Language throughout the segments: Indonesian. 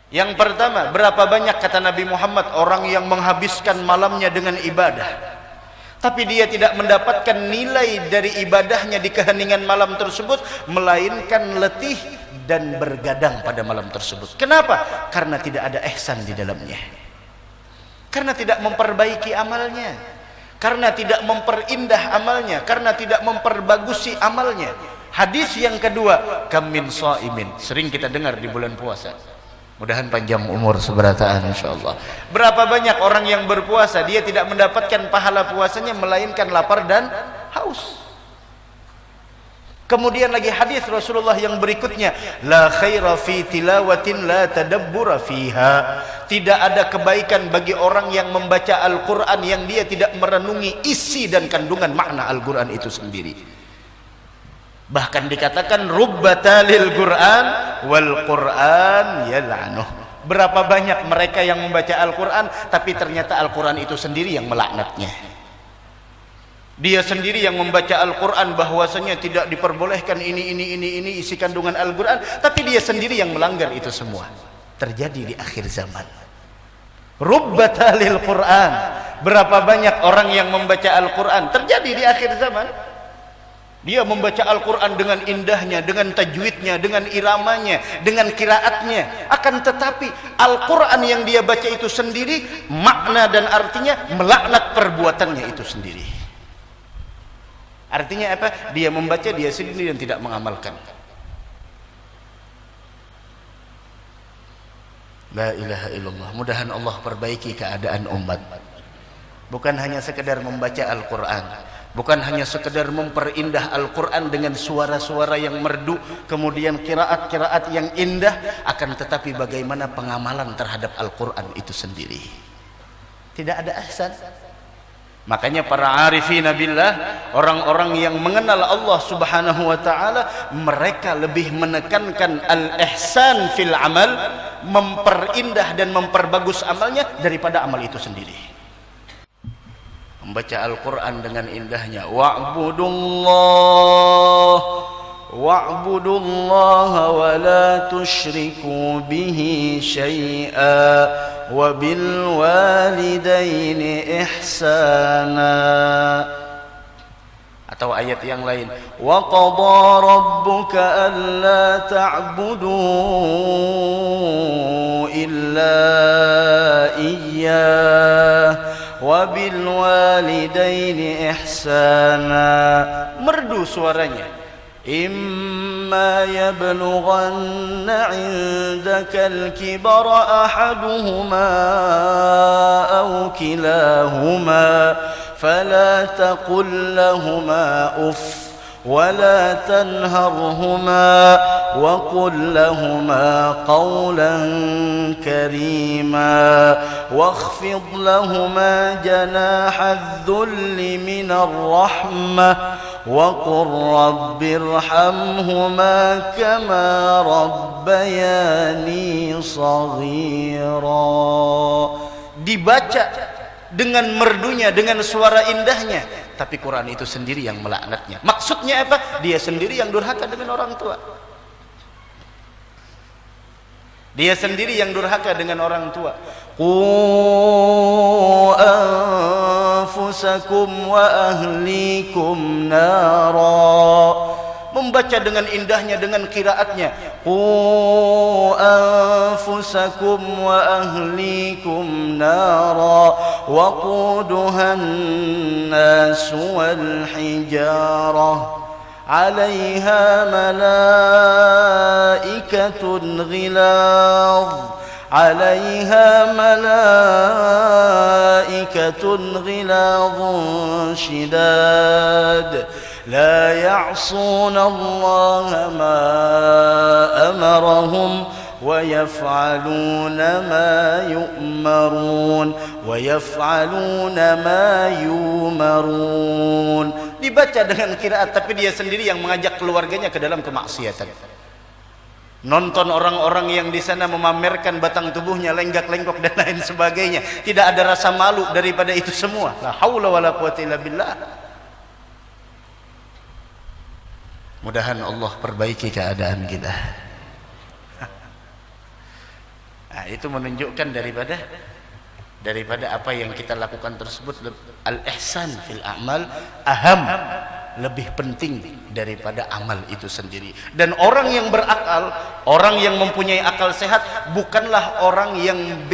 Yang pertama, berapa banyak kata Nabi Muhammad orang yang menghabiskan malamnya dengan ibadah, tapi dia tidak mendapatkan nilai dari ibadahnya di keheningan malam tersebut, melainkan letih dan bergadang pada malam tersebut. Kenapa? Karena tidak ada ihsan di dalamnya, karena tidak memperbaiki amalnya, karena tidak memperindah amalnya, karena tidak memperbagusi amalnya. Hadis yang kedua, kam min shaimin, sering kita dengar di bulan puasa. Mudahan panjang umur seberataan insyaallah. Berapa banyak orang yang berpuasa, dia tidak mendapatkan pahala puasanya melainkan lapar dan haus. Kemudian lagi hadis Rasulullah yang berikutnya, la khaira fi tilawatin la tadabbura fiha. Tidak ada kebaikan bagi orang yang membaca Al-Qur'an yang dia tidak merenungi isi dan kandungan makna Al-Qur'an itu sendiri. Bahkan dikatakan rubbatalil Qur'an wal Qur'an yal'anuh. Berapa banyak mereka yang membaca Al-Qur'an tapi ternyata Al-Qur'an itu sendiri yang melaknatnya. Dia sendiri yang membaca Al-Qur'an bahwasanya tidak diperbolehkan ini isi kandungan Al-Qur'an, tapi dia sendiri yang melanggar itu semua. Terjadi di akhir zaman. Rubbatalil Qur'an. Berapa banyak orang yang membaca Al-Qur'an terjadi di akhir zaman. Dia membaca Al-Quran dengan indahnya, dengan tajwidnya, dengan iramanya, dengan kiraatnya. Akan tetapi Al-Quran yang dia baca itu sendiri, makna dan artinya melaknat perbuatannya itu sendiri. Artinya apa? Dia membaca dia sendiri dan tidak mengamalkan. La ilaha illallah. Mudahan Allah perbaiki keadaan umat. Bukan hanya sekedar membaca Al-Quran, bukan hanya sekedar memperindah Al-Quran dengan suara-suara yang merdu, kemudian kiraat-kiraat yang indah, akan tetapi bagaimana pengamalan terhadap Al-Quran itu sendiri. Tidak ada ihsan. Makanya para arifina billah, orang-orang yang mengenal Allah subhanahu wa ta'ala, mereka lebih menekankan al-ihsan fil amal, memperindah dan memperbagus amalnya daripada amal itu sendiri. Membaca Al-Quran dengan indahnya, wa'budullaha wa la tusyriku bihi syai'a wa bil walidaini ihsana. Atau ayat yang lain, wa qadha rabbuka alla ta'budu illa iyyah wa bil walidaini ihsana. Merdu suaranya. Imma yablughanna 'indaka al-kibara ahaduhuma aw kilahuma fala taqul lahumā uff ولا تنهرهما وقل لهما قولا كريما واخفض لهما جناح الذل من الرحمة وقل رب ارحمهما كما ربياني صغيرا. Dibaca dengan merdunya, dengan suara indahnya, tapi Quran itu sendiri yang melaknatnya. Maksudnya apa? Dia sendiri yang durhaka dengan orang tua. Dia sendiri yang durhaka dengan orang tua. Qu anfusakum wa ahlikum nara. Membaca dengan indahnya, dengan qiraatnya. Qu anfusakum wa ahlikum nara waquduha an-nas wal hijarah 'alayha malaikatun ghilaz 'alayha malaikatun ghilazun shidad لا يعصون الله ما أمرهم ويفعلون ما يؤمرون ويفعلون ما يؤمرون. Dibaca dengan qiraat, tapi dia sendiri yang mengajak keluarganya ke dalam kemaksiatan. Nonton orang-orang yang di sana memamerkan batang tubuhnya lenggak-lenggok dan lain sebagainya. Tidak ada rasa malu daripada itu semua. La haula wala quwwata illa billah. Mudahan Allah perbaiki keadaan kita. Nah, itu menunjukkan daripada apa yang kita lakukan tersebut, al-ihsan fil a'mal aham, lebih penting daripada amal itu sendiri. Dan orang yang berakal, orang yang mempunyai akal sehat, bukanlah orang yang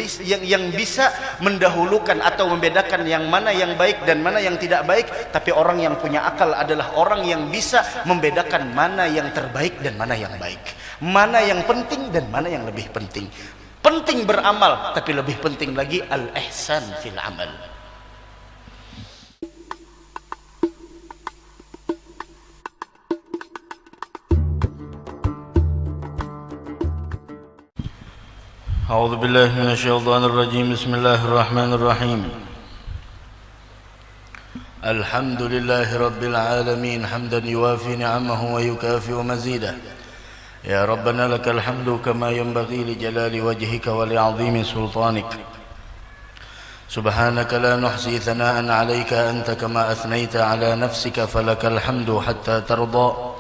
bisa mendahulukan atau membedakan yang mana yang baik dan mana yang tidak baik, tapi orang yang punya akal adalah orang yang bisa membedakan mana yang terbaik dan mana yang baik, mana yang penting dan mana yang lebih penting. Penting beramal, tapi lebih penting lagi al-ihsan fil amal. A'udzu billahi minasyaitonir rajim. Bismillahirrahmanirrahim. Alhamdulillahi rabbil alamin hamdan yuwafi ni'amahu wa yukafi'u mazidah. Ya Rabbana lakal hamdu kama yanbaghi li jalali wajhika wa li 'azimi sultanik. Subhanaka la nuhsi thana'an 'alayka anta kama athnayta 'ala nafsika falakal hamdu hatta tarda.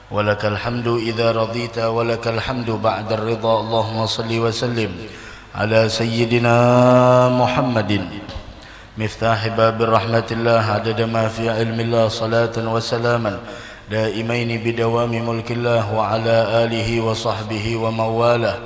ولك الحمد إذا رضيت ولك الحمد بعد الرضا. اللهم صل وسلم على سيدنا محمد مفتاح باب رحمة الله عدد ما في علم الله صلاة وسلاما دائمين بدوام ملك الله وعلى آله وصحبه ومواله.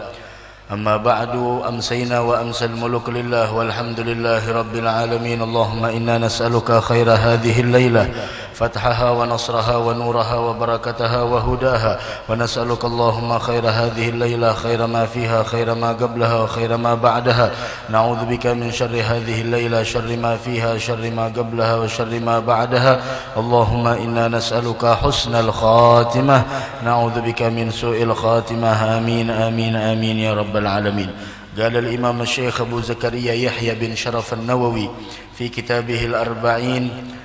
أما بعد أمسينا وأمسى الملك لله والحمد لله رب العالمين. اللهم إنا نسألك خير هذه الليلة فتحها ونصرها ونورها وبركتها وهداها، ونسألك اللهم خير هذه الليلة، خير ما فيها، خير ما قبلها وخير ما بعدها. نعوذ بك من شر هذه الليلة، شر ما فيها، شر ما قبلها وشر ما بعدها. اللهم إنا نسألك حسن الخاتمة، نعوذ بك من سوء الخاتمة. آمين آمين آمين يا رب العالمين. قال الإمام الشيخ أبو زكريا يحيى بن شرف النووي في كتابه الأربعين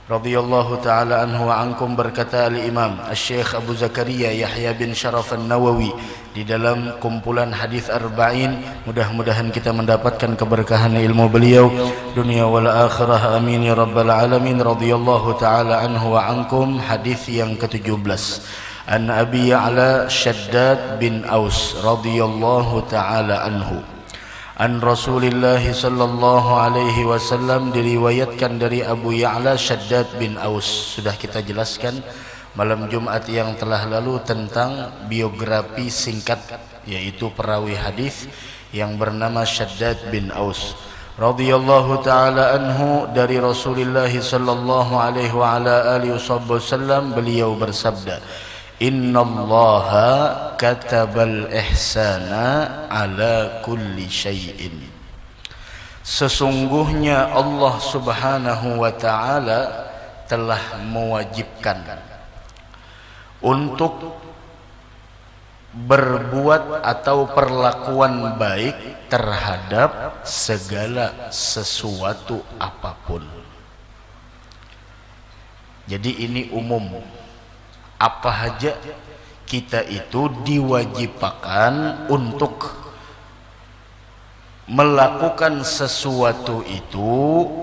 radhiyallahu ta'ala anhu wa ankum, berkata al-Imam Syekh Abu Zakaria Yahya bin Sharaf an-Nawawi di dalam kumpulan hadis Arba'in. Mudah-mudahan kita mendapatkan keberkahan ilmu beliau dunia wal akhirah, amin ya rabbal alamin. Radhiyallahu ta'ala anhu wa ankum, hadis yang ke-17. An Abi Ya'la Shaddad bin Aus radhiyallahu ta'ala anhu an Rasulillah sallallahu alaihi wasallam, diriwayatkan dari Abu Ya'la Shaddad bin Aus. Sudah kita jelaskan malam Jumat yang telah lalu tentang biografi singkat, yaitu perawi hadis yang bernama Shaddad bin Aus radhiyallahu taala anhu. Dari Rasulullah sallallahu alaihi wa ala alihi wasallam, beliau bersabda, innallaha katabal ihsana ala kulli syai'in. Sesungguhnya Allah subhanahu wa ta'ala telah mewajibkan untuk berbuat atau perlakuan baik terhadap segala sesuatu apapun. Jadi ini umum, apa saja kita itu diwajibkan untuk melakukan sesuatu itu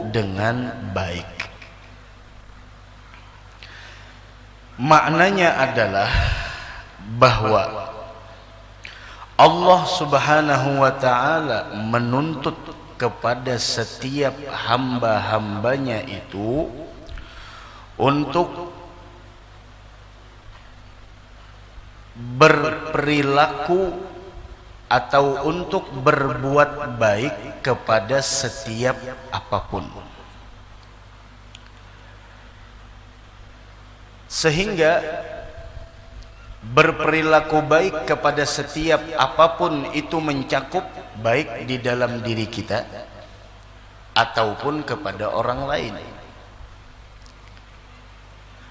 dengan baik. Maknanya adalah bahwa Allah subhanahu wa ta'ala menuntut kepada setiap hamba-hambanya itu untuk berperilaku atau untuk berbuat baik kepada setiap apapun, sehingga berperilaku baik kepada setiap apapun itu mencakup baik di dalam diri kita ataupun kepada orang lain.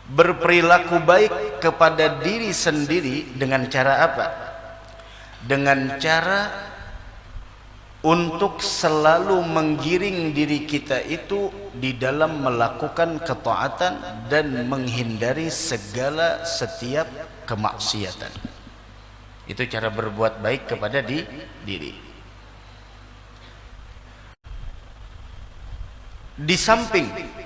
Berperilaku baik kepada diri sendiri dengan cara apa? Dengan cara untuk selalu menggiring diri kita itu di dalam melakukan ketaatan dan menghindari segala setiap kemaksiatan. Itu cara berbuat baik kepada diri. Di samping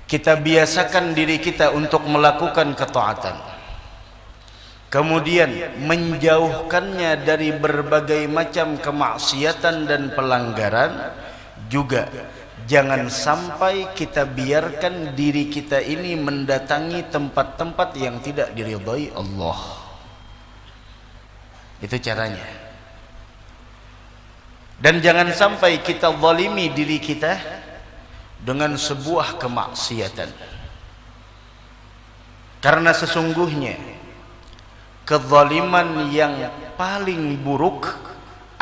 kita biasakan diri kita untuk melakukan ketaatan, kemudian menjauhkannya dari berbagai macam kemaksiatan dan pelanggaran, juga jangan sampai kita biarkan diri kita ini mendatangi tempat-tempat yang tidak diridhai Allah. Itu caranya. Dan jangan sampai kita zalimi diri kita dengan sebuah kemaksiatan. Karena sesungguhnya kezaliman yang paling buruk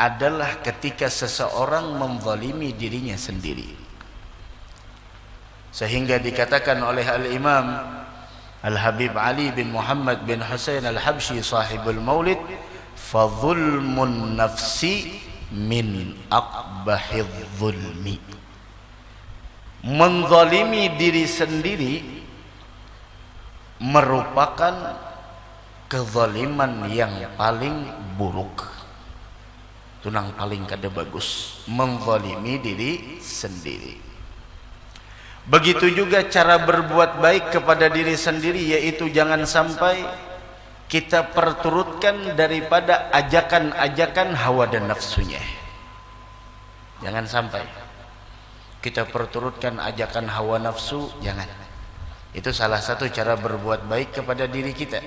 adalah ketika seseorang menzalimi dirinya sendiri. Sehingga dikatakan oleh Al-Imam Al-Habib Ali bin Muhammad bin Husain Al-Habsyi sahibul Maulid, fadzulmun nafsi min aqbahidz zulmi. Menzalimi diri sendiri merupakan kezaliman yang paling buruk. Tunang paling kada bagus, menzalimi diri sendiri. Begitu juga cara berbuat baik kepada diri sendiri, yaitu jangan sampai kita perturutkan daripada ajakan-ajakan hawa dan nafsunya. Jangan sampai kita perturutkan ajakan hawa nafsu, jangan. Itu salah satu cara berbuat baik kepada diri kita.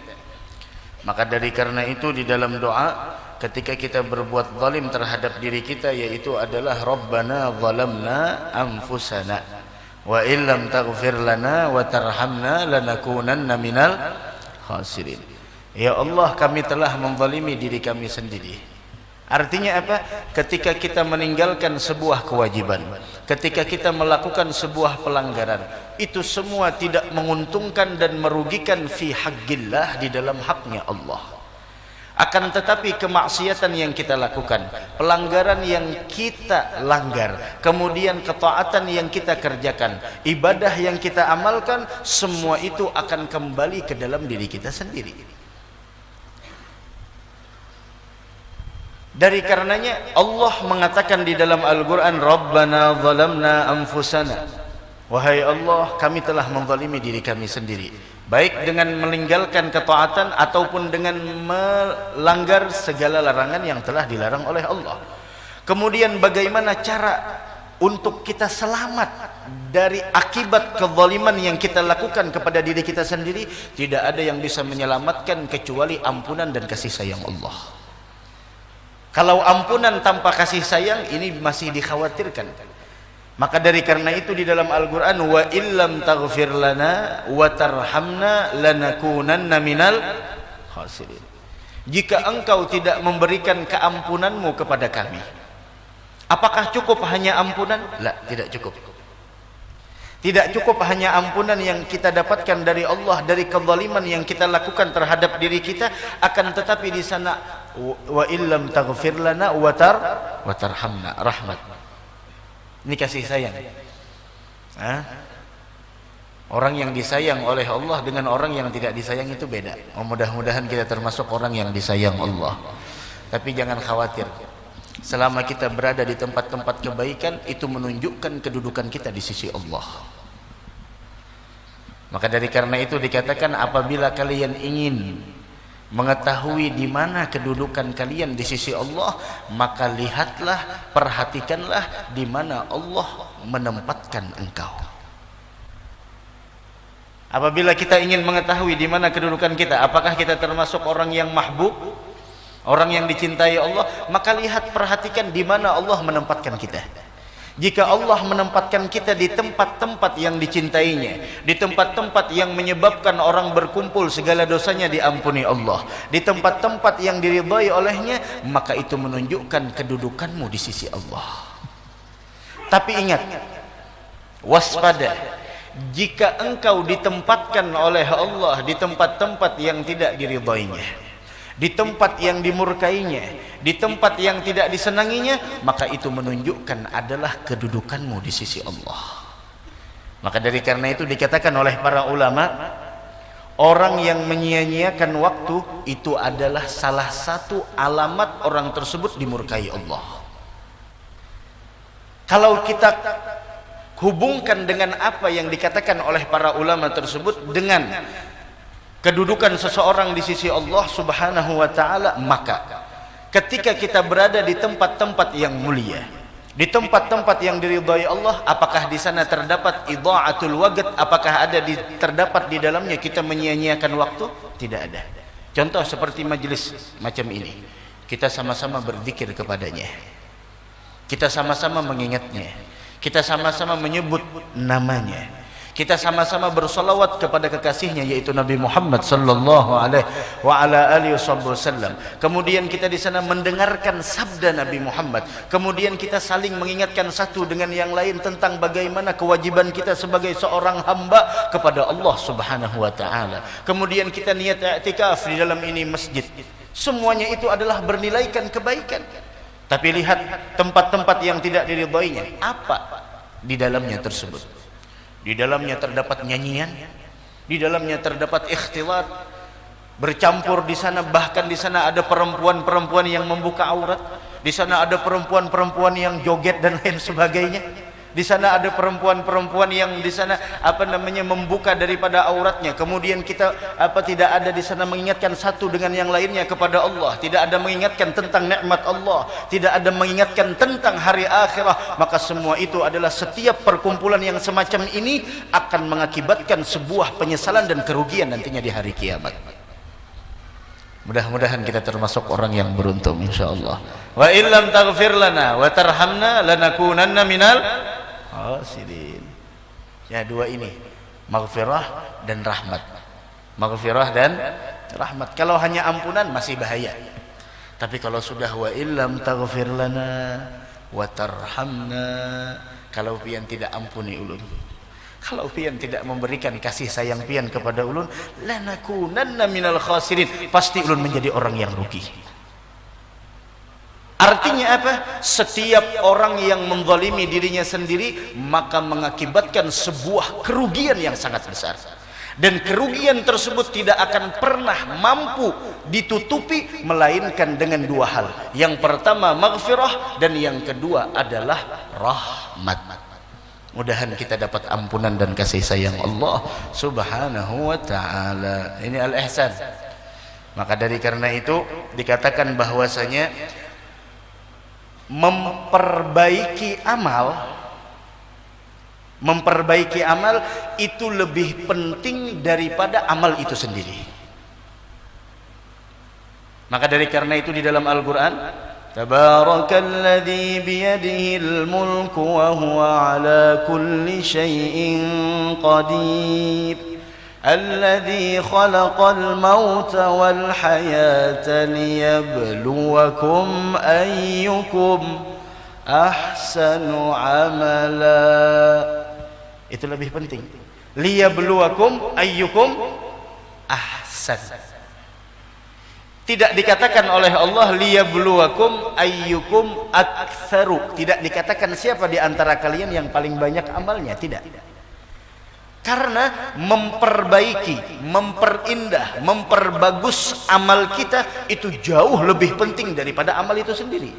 Maka dari karena itu di dalam doa ketika kita berbuat zalim terhadap diri kita, yaitu adalah Rabbana zalamna anfusana wa illam taghfir lana wa tarhamna lanakunanna minal khasirin. Ya Allah, kami telah menzalimi diri kami sendiri. Artinya apa? Ketika kita meninggalkan sebuah kewajiban, ketika kita melakukan sebuah pelanggaran, itu semua tidak menguntungkan dan merugikan fi haqqillah, di dalam haknya Allah. Akan tetapi kemaksiatan yang kita lakukan, pelanggaran yang kita langgar, kemudian ketaatan yang kita kerjakan, ibadah yang kita amalkan, semua itu akan kembali ke dalam diri kita sendiri. Dari karenanya Allah mengatakan di dalam Al-Quran, Rabbana zalamna anfusana. Wahai Allah, kami telah menzalimi diri kami sendiri, baik dengan meninggalkan ketaatan ataupun dengan melanggar segala larangan yang telah dilarang oleh Allah. Kemudian bagaimana cara untuk kita selamat dari akibat kezaliman yang kita lakukan kepada diri kita sendiri? Tidak ada yang bisa menyelamatkan kecuali ampunan dan kasih sayang Allah. Kalau ampunan tanpa kasih sayang, ini masih dikhawatirkan. Maka dari karena itu di dalam Al-Quran, wa illam taghfir lana wa tarhamna lanakunanna minal khasirin. Jika engkau tidak memberikan keampunanmu kepada kami, apakah cukup hanya ampunan? La, tidak cukup. Tidak cukup hanya ampunan yang kita dapatkan dari Allah dari kezaliman yang kita lakukan terhadap diri kita, akan tetapi di sana wa illam taghfir lana wa tarhamna, rahmat. Ini kasih sayang. Orang yang disayang oleh Allah dengan orang yang tidak disayang itu beda. Mudah-mudahan kita termasuk orang yang disayang Allah. Tapi jangan khawatir. Selama kita berada di tempat-tempat kebaikan, itu menunjukkan kedudukan kita di sisi Allah. Maka dari karena itu dikatakan, apabila kalian ingin mengetahui di mana kedudukan kalian di sisi Allah, maka lihatlah, perhatikanlah di mana Allah menempatkan engkau. Apabila kita ingin mengetahui di mana kedudukan kita, apakah kita termasuk orang yang mahbub, orang yang dicintai Allah, maka lihat, perhatikan di mana Allah menempatkan kita. Jika Allah menempatkan kita di tempat-tempat yang dicintainya, di tempat-tempat yang menyebabkan orang berkumpul segala dosanya diampuni Allah, di tempat-tempat yang diridhai olehnya, maka itu menunjukkan kedudukanmu di sisi Allah. Tapi ingat, waspada, jika engkau ditempatkan oleh Allah di tempat-tempat yang tidak diridhainya, di tempat yang dimurkainya, di tempat yang tidak disenanginya, maka itu menunjukkan adalah kedudukanmu di sisi Allah. Maka dari karena itu dikatakan oleh para ulama, orang yang menyia-nyiakan waktu itu adalah salah satu alamat orang tersebut dimurkai Allah. Kalau kita hubungkan dengan apa yang dikatakan oleh para ulama tersebut dengan kedudukan seseorang di sisi Allah Subhanahu wa taala, maka ketika kita berada di tempat-tempat yang mulia, di tempat-tempat yang diridhai Allah, apakah di sana terdapat idha'atul waqt? Apakah terdapat di dalamnya kita menyia-nyiakan waktu? Tidak ada. Contoh seperti majelis macam ini, kita sama-sama berzikir kepadanya, kita sama-sama mengingatnya, kita sama-sama menyebut namanya, kita sama-sama bersolawat kepada kekasihnya yaitu Nabi Muhammad sallallahu alaihi wa ala alihi wasallam. Kemudian kita di sana mendengarkan sabda Nabi Muhammad. Kemudian kita saling mengingatkan satu dengan yang lain tentang bagaimana kewajiban kita sebagai seorang hamba kepada Allah Subhanahu wa taala. Kemudian kita niat i'tikaf di dalam ini masjid. Semuanya itu adalah bernilaikan kebaikan. Tapi lihat tempat-tempat yang tidak diridhoinya, apa di dalamnya tersebut? Di dalamnya terdapat nyanyian, di dalamnya terdapat ikhtilat, bercampur di sana, bahkan di sana ada perempuan-perempuan yang membuka aurat, di sana ada perempuan-perempuan yang joget dan lain sebagainya. Di sana ada perempuan-perempuan yang di sana membuka daripada auratnya. Kemudian kita tidak ada di sana mengingatkan satu dengan yang lainnya kepada Allah, tidak ada mengingatkan tentang nikmat Allah, tidak ada mengingatkan tentang hari akhirat. Maka semua itu adalah setiap perkumpulan yang semacam ini akan mengakibatkan sebuah penyesalan dan kerugian nantinya di hari kiamat. Mudah-mudahan kita termasuk orang yang beruntung insyaallah. Wa illam taghfir lana wa tarhamna lanakunanna minal khasirin. Ya, dua ini, maghfirah dan rahmat. Maghfirah dan rahmat. Kalau hanya ampunan masih bahaya. Tapi kalau sudah wa illam taghfir lana wa tarhamna, kalau pian tidak ampuni ulun, kalau pian tidak memberikan kasih sayang pian kepada ulun, lanakunanna minal khasirin, pasti ulun menjadi orang yang rugi. Artinya apa? Setiap orang yang menzalimi dirinya sendiri maka mengakibatkan sebuah kerugian yang sangat besar. Dan kerugian tersebut tidak akan pernah mampu ditutupi melainkan dengan dua hal. Yang pertama maghfirah, dan yang kedua adalah rahmat. Mudahan kita dapat ampunan dan kasih sayang Allah Subhanahu wa ta'ala. Ini al-ihsan. Maka dari karena itu dikatakan bahwasanya memperbaiki amal itu lebih penting daripada amal itu sendiri. Maka dari karena itu di dalam Al-Qur'an, Tabarakalladzi biyadihil mulku wa huwa ala kulli syai'in qadir. الذي خلق الموت والحياة ليبلوكم أيكم أحسن عملا. Itu lebih penting. Liyabluwakum ayyukum ahsan. Tidak dikatakan oleh Allah liyabluwakum ayyukum aktsaru. Tidak dikatakan siapa di antara kalian yang paling banyak amalnya, tidak. Karena memperbaiki, memperindah, memperbagus amal kita itu jauh lebih penting daripada amal itu sendiri.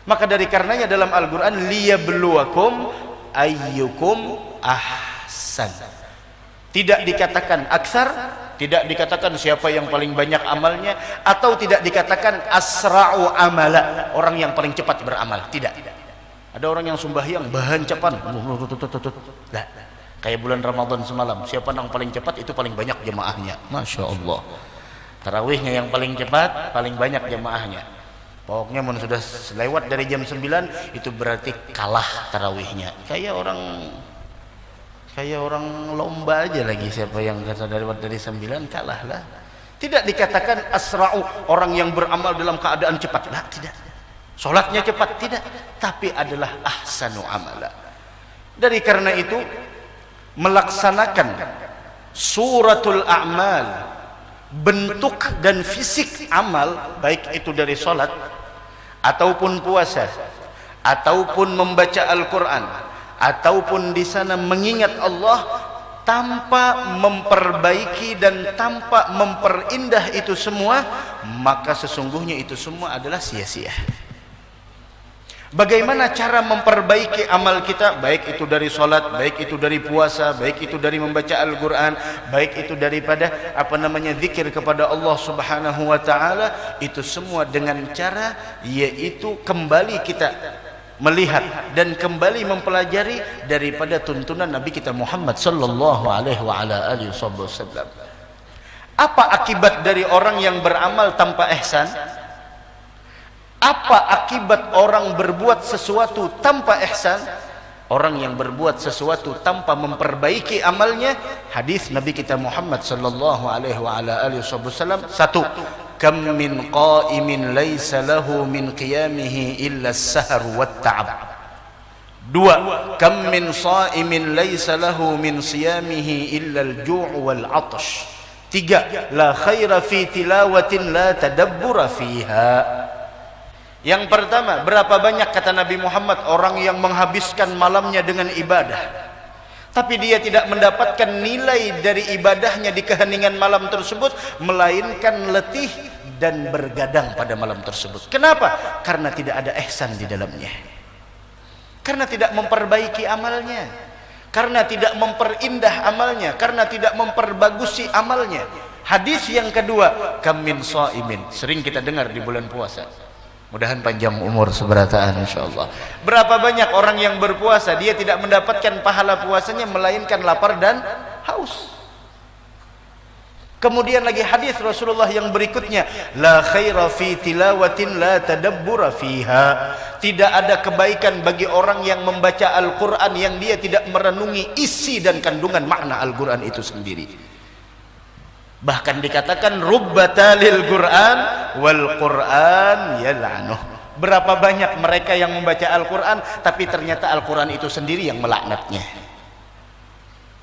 Maka dari karenanya dalam Al-Qur'an liyabluwakum ayyukum ahsan. Tidak dikatakan aksar, tidak dikatakan siapa yang paling banyak amalnya, atau tidak dikatakan asra'u amala, orang yang paling cepat beramal. Tidak. Ada orang yang sembahyang bahan cepat. Lah. Kayak bulan Ramadan semalam, siapa yang paling cepat itu paling banyak jemaahnya. Masya Allah. Tarawihnya yang paling cepat, paling banyak jemaahnya. Pokoknya mun sudah lewat dari jam 9 itu berarti kalah tarawihnya. Kayak orang lomba aja lagi, siapa yang lewat dari 9 kalah lah. Tidak dikatakan asra'u, orang yang beramal dalam keadaan cepat. Nah, tidak. Salatnya cepat, tidak. Tapi adalah ahsanu amala. Dari karena itu melaksanakan suratul a'mal, bentuk dan fisik amal, baik itu dari salat ataupun puasa ataupun membaca Al-Qur'an ataupun di sana mengingat Allah, tanpa memperbaiki dan tanpa memperindah itu semua, maka sesungguhnya itu semua adalah sia-sia. Bagaimana cara memperbaiki amal kita, baik itu dari salat, baik itu dari puasa, baik itu dari membaca Al-Qur'an, baik itu daripada zikir kepada Allah Subhanahu wa taala, itu semua dengan cara yaitu kembali kita melihat dan kembali mempelajari daripada tuntunan Nabi kita Muhammad sallallahu alaihi wa ala alihi wasallam. Apa akibat dari orang yang beramal tanpa ihsan? Apa akibat orang berbuat sesuatu tanpa ihsan? Orang yang berbuat sesuatu tanpa memperbaiki amalnya, hadis Nabi kita Muhammad sallallahu alaihi wa ala alihi wasallam, satu, kam min qa'imin laisa lahu min qiyamihi illa as-sahar wat ta'ab. Dua, kam min sha'imin laisa lahu min siyamihi illa al-ju' wal 'atash. Tiga, la khaira fi tilawatin la tadabbura fiha. Yang pertama, berapa banyak kata Nabi Muhammad orang yang menghabiskan malamnya dengan ibadah, tapi dia tidak mendapatkan nilai dari ibadahnya di keheningan malam tersebut, melainkan letih dan bergadang pada malam tersebut. Kenapa? Karena tidak ada ihsan di dalamnya, karena tidak memperbaiki amalnya, karena tidak memperindah amalnya, karena tidak memperbagusi amalnya. Hadis yang kedua, kam min shaimin, sering kita dengar di bulan puasa. Mudahan panjang umur seberataan insyaallah. Berapa banyak orang yang berpuasa, dia tidak mendapatkan pahala puasanya melainkan lapar dan haus. Kemudian lagi hadis Rasulullah yang berikutnya, la khaira fi tilawatin la tadabbura fiha. Tidak ada kebaikan bagi orang yang membaca Al-Qur'an yang dia tidak merenungi isi dan kandungan makna Al-Qur'an itu sendiri. Bahkan dikatakan rubbatalil Qur'an wal Qur'an yal'anuh. Berapa banyak mereka yang membaca Al-Qur'an tapi ternyata Al-Qur'an itu sendiri yang melaknatnya.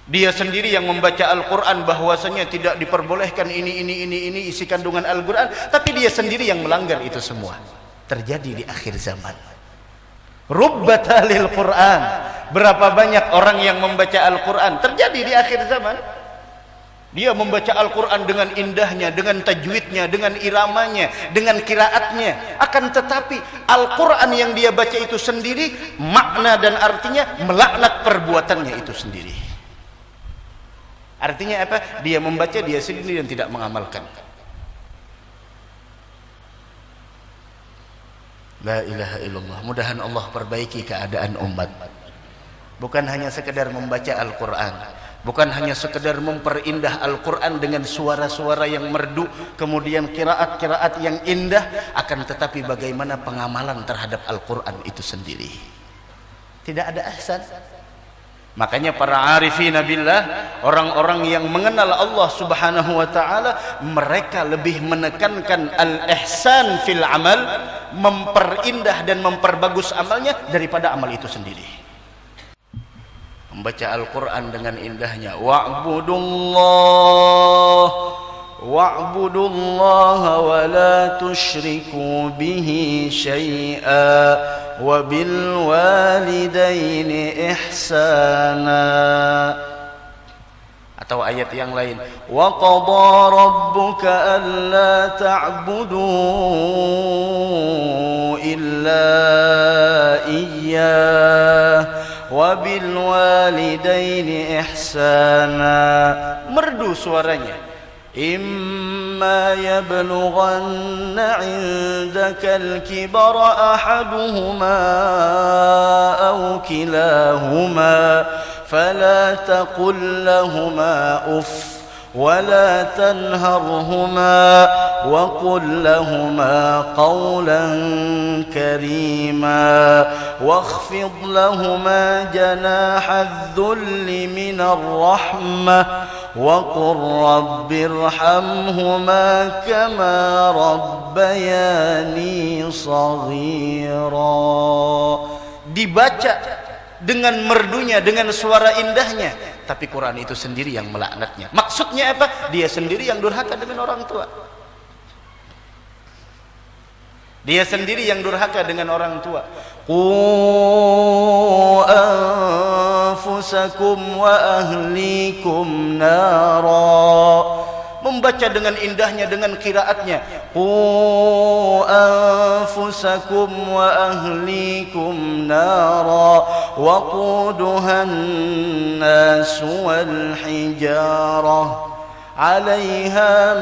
Dia sendiri yang membaca Al-Qur'an bahwasanya tidak diperbolehkan ini isi kandungan Al-Qur'an, tapi dia sendiri yang melanggar itu semua. Terjadi di akhir zaman. Rubbatalil Qur'an. Berapa banyak orang yang membaca Al-Qur'an terjadi di akhir zaman. Dia membaca Al-Quran dengan indahnya, dengan tajwidnya, dengan iramanya, dengan kiraatnya. Akan tetapi Al-Quran yang dia baca itu sendiri, makna dan artinya melaknat perbuatannya itu sendiri. Artinya apa? Dia membaca dia sendiri dan tidak mengamalkan. La ilaha illallah. Mudahan Allah perbaiki keadaan umat. Bukan hanya sekedar membaca Al-Quran, bukan hanya sekedar memperindah Al-Quran dengan suara-suara yang merdu, kemudian kiraat-kiraat yang indah, akan tetapi bagaimana pengamalan terhadap Al-Quran itu sendiri. Tidak ada ihsan. Makanya para arifina billah, orang-orang yang mengenal Allah Subhanahu wa taala, mereka lebih menekankan al-ihsan fil amal, memperindah dan memperbagus amalnya daripada amal itu sendiri. Membaca Al-Quran dengan indahnya, wa'budullaha wa la tusyriku bihi syai'a wa bil walidaini ihsana. Atau ayat yang lain, wa qada rabbuka alla ta'budu illa iyyah wa bil walidaini ihsana. Merdu suaranya. Imma yablughanna 'indaka al-kibara ahaduhuma aw kilahuma fala taqul lahumā uff ولا تنهرهما وقل لهما قولا كريما واخفض لهما جناح الذل من الرحمة وقل رب ارحمهما كما ربياني صغيرا. Dibaca dengan merdunya, dengan suara indahnya, tapi Quran itu sendiri yang melaknatnya. Maksudnya apa? Dia sendiri yang durhaka dengan orang tua. Dia sendiri yang durhaka dengan orang tua. Qu anfusakum wa ahlikum nara. membaca dengan indahnya, dengan qiraatnya. Qu anfusakum wa ahlikum nara waquduhan nas wal hijarah 'alaiha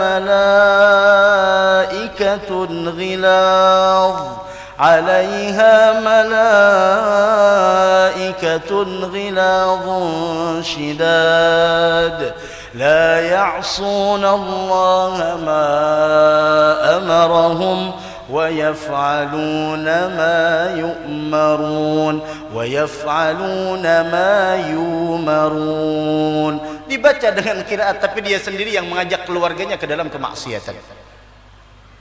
malaikatun ghilaz عليها ملائكة غلاظ شداد لا يعصون الله ما أمرهم ويفعلون ما يؤمرون. Dibaca dengan qiraat, tapi dia sendiri yang mengajak keluarganya ke dalam kemaksiatan.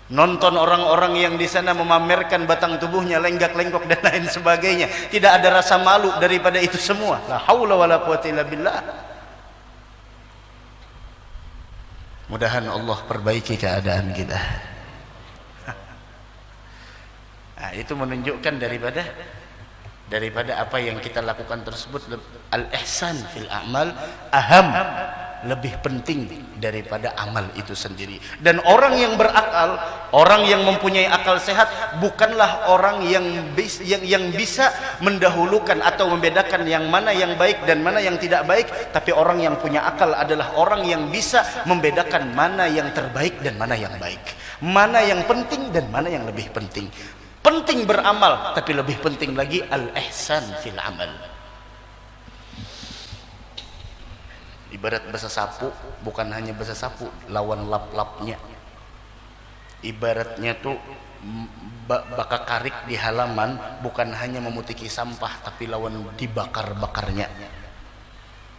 Nonton orang-orang yang di sana memamerkan batang tubuhnya lenggak-lenggok dan lain sebagainya, tidak ada rasa malu daripada itu semua. La haula wala quwwata illa billah. Mudahan Allah perbaiki keadaan kita. Nah, itu menunjukkan daripada apa yang kita lakukan tersebut, al-ihsan fil a'mal aham, lebih penting daripada amal itu sendiri. Dan orang yang berakal, orang yang mempunyai akal sehat, bukanlah orang yang bisa mendahulukan atau membedakan yang mana yang baik dan mana yang tidak baik, tapi orang yang punya akal adalah orang yang bisa membedakan mana yang terbaik dan mana yang baik, mana yang penting dan mana yang lebih penting. Penting beramal, tapi lebih penting lagi al-ihsan fil amal. Ibarat basa sapu, bukan hanya basa sapu, lawan lap-lapnya. Ibaratnya tuh baka karik di halaman, bukan hanya memutiki sampah, tapi lawan dibakar-bakarnya.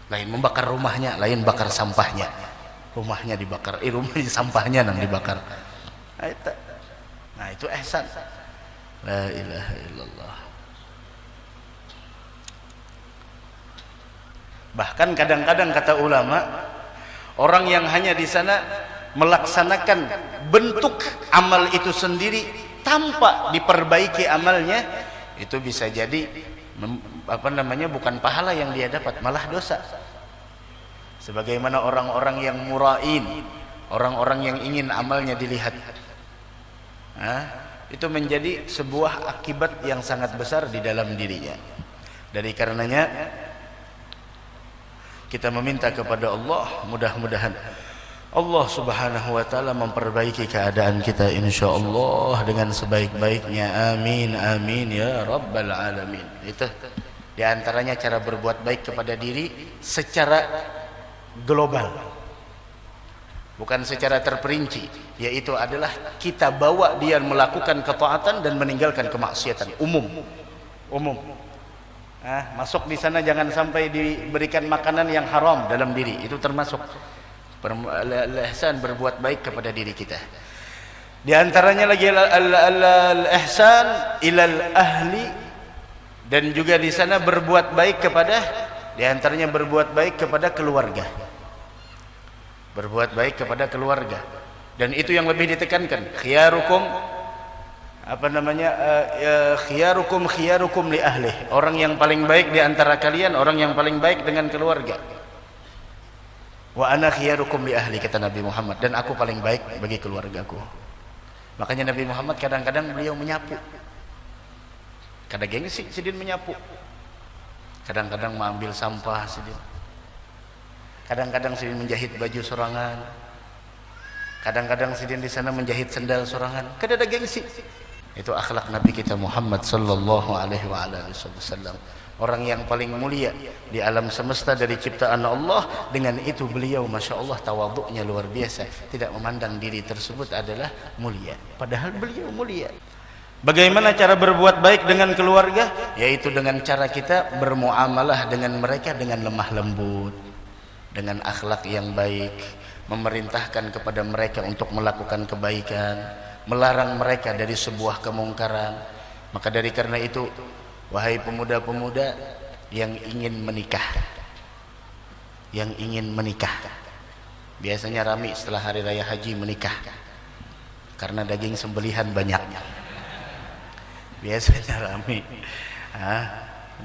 Lain membakar rumahnya, lain bakar sampahnya. Rumahnya dibakar, rumahnya sampahnya nang dibakar. Nah itu ihsan. La ilaha illallah. Bahkan kadang-kadang kata ulama, orang yang hanya di sana melaksanakan bentuk amal itu sendiri tanpa diperbaiki amalnya, itu bisa jadi bukan pahala yang dia dapat, malah dosa. Sebagaimana orang-orang yang murain, orang-orang yang ingin amalnya dilihat, itu menjadi sebuah akibat yang sangat besar di dalam dirinya. Dari karenanya kita meminta kepada Allah, mudah-mudahan Allah subhanahu wa ta'ala memperbaiki keadaan kita insyaallah dengan sebaik-baiknya. Amin amin ya rabbal alamin. Itu di antaranya cara berbuat baik kepada diri secara global, bukan secara terperinci, yaitu adalah kita bawa dia melakukan ketaatan dan meninggalkan kemaksiatan umum. Masuk di sana jangan sampai diberikan makanan yang haram dalam diri, itu termasuk al-ihsan, berbuat baik kepada diri kita. Di antaranya lagi al-ihsan ilal ahli, dan juga di sana berbuat baik kepada, di antaranya berbuat baik kepada keluarga. Berbuat baik kepada keluarga, dan itu yang lebih ditekankan. Khiyarukum khiyarukum li ahli. Orang yang paling baik di antara kalian, orang yang paling baik dengan keluarga. Wa ana khiyarukum li ahli, kata Nabi Muhammad, dan aku paling baik bagi keluargaku. Makanya Nabi Muhammad kadang-kadang beliau menyapu. Kadang gengsi sidin menyapu. Kadang-kadang mengambil sampah sidin. Kadang-kadang sidin menjahit baju sorangan. Kadang-kadang sidin di sana menjahit sendal sorangan. Kada ada gengsi. Itu akhlak Nabi kita Muhammad sallallahu alaihi wasallam. Orang yang paling mulia di alam semesta dari ciptaan Allah. Dengan itu beliau masya Allah tawadhu'nya luar biasa, tidak memandang diri tersebut adalah mulia, padahal beliau mulia. Bagaimana cara berbuat baik dengan keluarga? Yaitu dengan cara kita bermuamalah dengan mereka dengan lemah lembut, dengan akhlak yang baik, memerintahkan kepada mereka untuk melakukan kebaikan, melarang mereka dari sebuah kemungkaran. Maka dari karena itu, wahai pemuda-pemuda yang ingin menikah, biasanya rami setelah hari raya haji menikah, karena daging sembelihan banyak. Biasanya rami,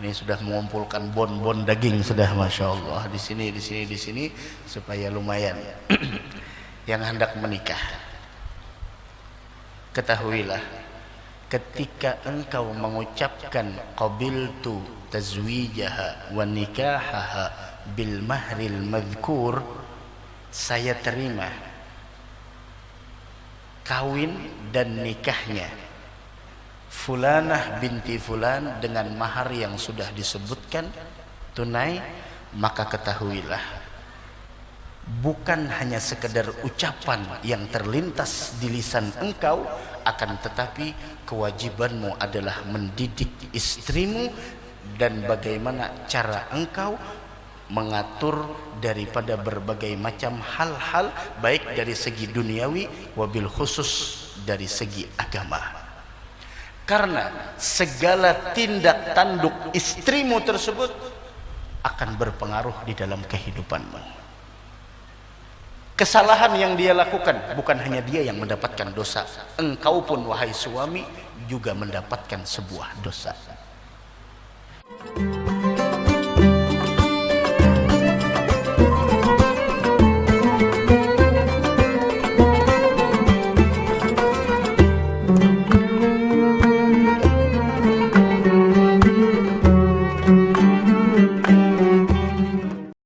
ini sudah mengumpulkan bon-bon daging sudah, masya Allah, di sini supaya lumayan. yang hendak menikah, ketahuilah ketika engkau mengucapkan qabiltu tazwijaha wa nikahaha bil mahril madhkur, saya terima kawin dan nikahnya fulanah binti fulan dengan mahar yang sudah disebutkan tunai, maka ketahuilah bukan hanya sekedar ucapan yang terlintas di lisan engkau, akan tetapi kewajibanmu adalah mendidik istrimu dan bagaimana cara engkau mengatur daripada berbagai macam hal-hal, baik dari segi duniawi wabil khusus dari segi agama. Karena segala tindak tanduk istrimu tersebut akan berpengaruh di dalam kehidupanmu. Kesalahan yang dia lakukan, bukan hanya dia yang mendapatkan dosa, engkau pun wahai suami juga mendapatkan sebuah dosa.